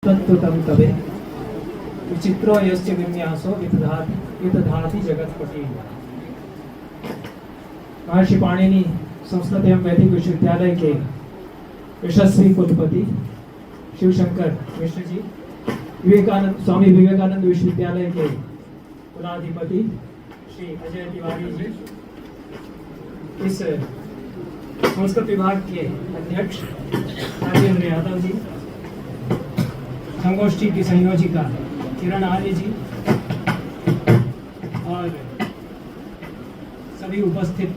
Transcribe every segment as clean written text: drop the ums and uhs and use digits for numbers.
तत्त्वतं कवे विचित्रो यस्य विन्यासो विदधाति जगत्पति। महर्षि पाणिनि संस्कृत एवं वैदिक विश्वविद्यालय के यशस्वी कुलपति शिवशंकर मिश्र जी, स्वामी विवेकानंद विश्वविद्यालय के कुलाधिपति श्री अजय तिवारी जी, इस संस्कृत विभाग के अध्यक्ष राजेंद्र यादव जी, संगोष्ठी की संयोजिका किरण आर्य जी और सभी उपस्थित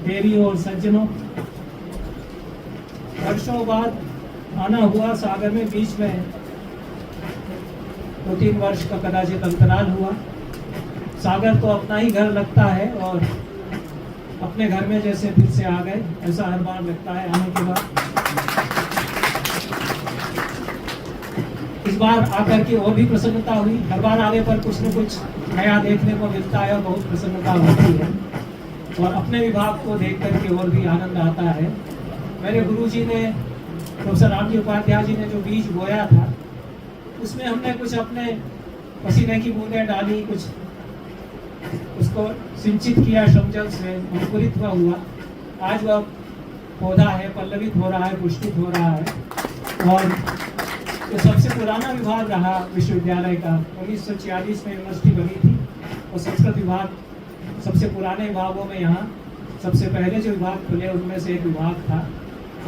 देवियों और सज्जनों, वर्षों बाद आना हुआ सागर में। बीच में 2-3 वर्ष का कदाचित अंतराल हुआ। सागर तो अपना ही घर लगता है और अपने घर में जैसे फिर से आ गए, ऐसा हर बार लगता है आने के बाद। इस बार आकर के और भी प्रसन्नता हुई। हर बार आने पर कुछ न कुछ नया देखने को मिलता है और बहुत प्रसन्नता होती है, और अपने विभाग को देख करके और भी आनंद आता है। मेरे गुरु जी ने, प्रोफेसर रामजी उपाध्याय जी ने जो बीज बोया था, उसमें हमने कुछ अपने पसीने की बूंदें डाली, कुछ उसको सिंचित किया श्रमजल से, अंकुरित हुआ। आज वह पौधा है, पल्लवित हो रहा है, पुष्पित हो रहा है। और ये सबसे पुराना विभाग रहा विश्वविद्यालय का। 1946 में यूनिवर्सिटी बनी थी और संस्कृत विभाग सबसे पुराने विभागों में, यहाँ सबसे पहले जो विभाग खुले उनमें से एक विभाग था।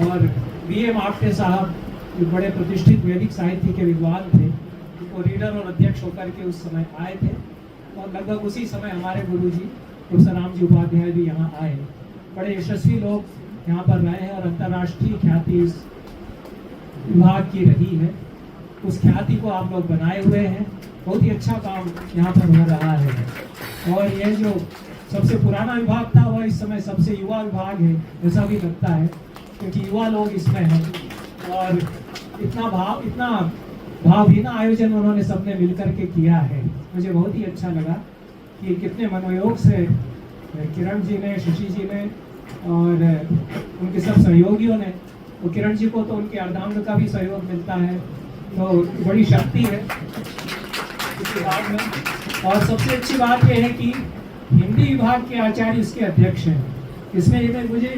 और B.A. मापटे साहब जो बड़े प्रतिष्ठित वैदिक साहित्य के विद्वान थे, वो रीडर और अध्यक्ष होकर के उस समय आए थे। और लगभग उसी समय हमारे गुरु जी प्रोफेसर रामजी उपाध्याय भी यहाँ आए। बड़े यशस्वी लोग यहाँ पर रहे हैं और अंतर्राष्ट्रीय ख्याति इस विभाग की रही है। उस ख्याति को आप लोग बनाए हुए हैं। बहुत ही अच्छा काम यहाँ पर हो रहा है। और ये जो सबसे पुराना विभाग था, वह इस समय सबसे युवा विभाग है, ऐसा भी लगता है, क्योंकि युवा लोग इसमें हैं। और इतना भावहीन आयोजन उन्होंने सबने मिलकर के किया है। मुझे बहुत ही अच्छा लगा कि कितने मनोयोग से किरण जी ने, शशि जी ने और उनके सब सहयोगियों ने, वो किरण जी को तो उनके अर्धांग का भी सहयोग मिलता है, तो बड़ी शक्ति है इस विभाग में। और सबसे अच्छी बात यह है कि हिंदी विभाग के आचार्य इसके अध्यक्ष हैं। इसमें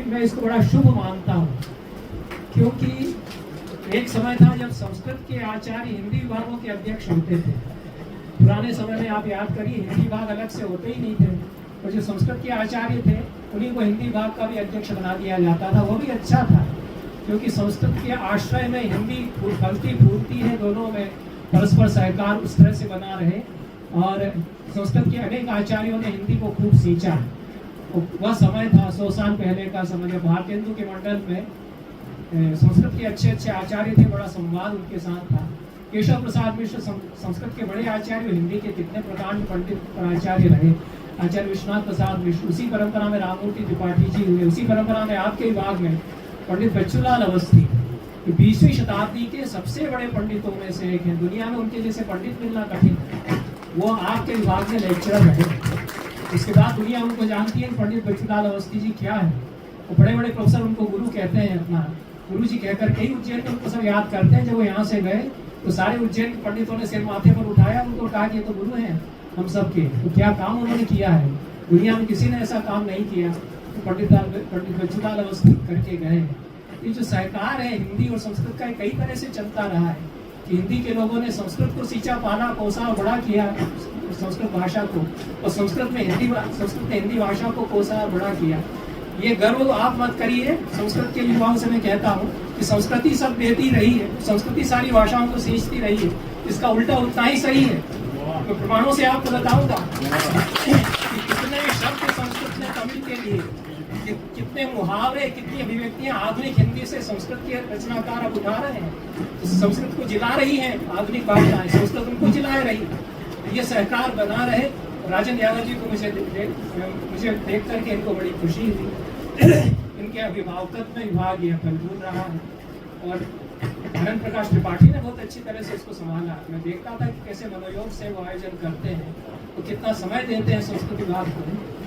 मैं इसको बड़ा शुभ मानता हूँ, क्योंकि एक समय था जब संस्कृत के आचार्य हिंदी विभागों के अध्यक्ष होते थे। पुराने समय में आप याद करिए, हिंदी विभाग अलग से होते ही नहीं थे, और जो संस्कृत के आचार्य थे उन्हीं को हिंदी विभाग का भी अध्यक्ष बना दिया जाता था। वो भी अच्छा था, क्योंकि संस्कृत के आश्रय में हिंदी फलती फूलती है, दोनों में परस्पर सहकार उस तरह से बना रहे। और संस्कृत के अनेक आचार्यों ने हिंदी को खूब सींचा। वह समय था 100 साल पहले का समय, जब भारतेंदु के मंडल में संस्कृत के अच्छे आचार्य थे, बड़ा संवाद उनके साथ था। केशव प्रसाद मिश्र संस्कृत के बड़े आचार्य, हिंदी के कितने प्रकांड पंडित आचार्य रहे। आचार्य विश्वनाथ प्रसाद मिश्र, उसी परंपरा में राममूर्ति त्रिपाठी जी हुए, उसी परंपरा में आपके विभाग में पंडित बच्चूलाल अवस्थी 20वीं शताब्दी के सबसे बड़े पंडितों में से एक हैं। दुनिया में उनके जैसे पंडित मिलना कठिन है। वो आपके विभाग में लेक्चरर रहे। उसके बाद दुनिया उनको जानती है पंडित बच्चूलाल अवस्थी जी क्या है। वो बड़े बड़े प्रोफेसर उनको गुरु कहते हैं, अपना गुरु जी कहकर कई उज्जैन में उनको सब याद करते हैं। जब वो यहाँ से गए तो सारे उज्जैन के पंडितों ने सिर माथे पर उठाया, उनको कहा कि ये तो गुरु हैं हम सब के। तो क्या काम उन्होंने किया है, दुनिया में किसी ने ऐसा काम नहीं किया। तो पंडित बच्चूलाल अवस्थी करके गए। ये जो सहकार है हिंदी और संस्कृत का, कई तरह से चलता रहा है कि हिंदी के लोगों ने संस्कृत को सींचा, पाला, पोसा और बड़ा किया संस्कृत भाषा को, और संस्कृत ने हिंदी भाषा को पोसा और बड़ा किया। ये गर्व आप मत करिए। संस्कृत के युवाओं से मैं कहता हूँ कि संस्कृति सब देती रही है, संस्कृति सारी भाषाओं को सींचती रही है। इसका उल्टा उतना ही सही है। तो प्रमाणों से आपको बताऊंगा कि कितने शब्द संस्कृत ने तमिल के लिए, कितने मुहावरे, कितनी अभिव्यक्तियां आधुनिक हिंदी से संस्कृत के रचनाकार अब उठा रहे हैं। तो संस्कृत को जिला रही है आधुनिक भाषाएं, संस्कृत उनको जिला रही है। ये सहकार बना रहे। राजन यादव जी को मुझे देख करके इनको बड़ी खुशी हुई। इनके अभिभावकत्व में विभाग यह फलफूल रहा है। और धर्म प्रकाश त्रिपाठी ने बहुत अच्छी तरह से इसको संभाला। मैं देखता था कि कैसे मनोयोग से वो आयोजन करते हैं, तो कितना समय देते हैं संस्कृत विभाग को।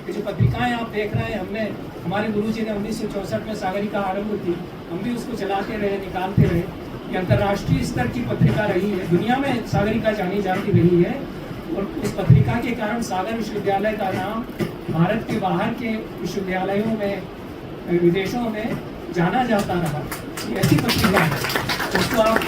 कि जो पत्रिकाएं आप देख रहे हैं, हमारे गुरु जी ने 1964 में सागरिका आरंभ की, हम भी उसको चलाते रहे, निकालते रहे। ये अंतर्राष्ट्रीय स्तर की पत्रिका रही है, दुनिया में सागरिका जानी जाती रही है, और उस पत्रिका के कारण सागर विश्वविद्यालय का नाम भारत के बाहर के विश्वविद्यालयों में, विदेशों में जाना जाता रहा। ये ऐसी पत्रिका है, उसको आप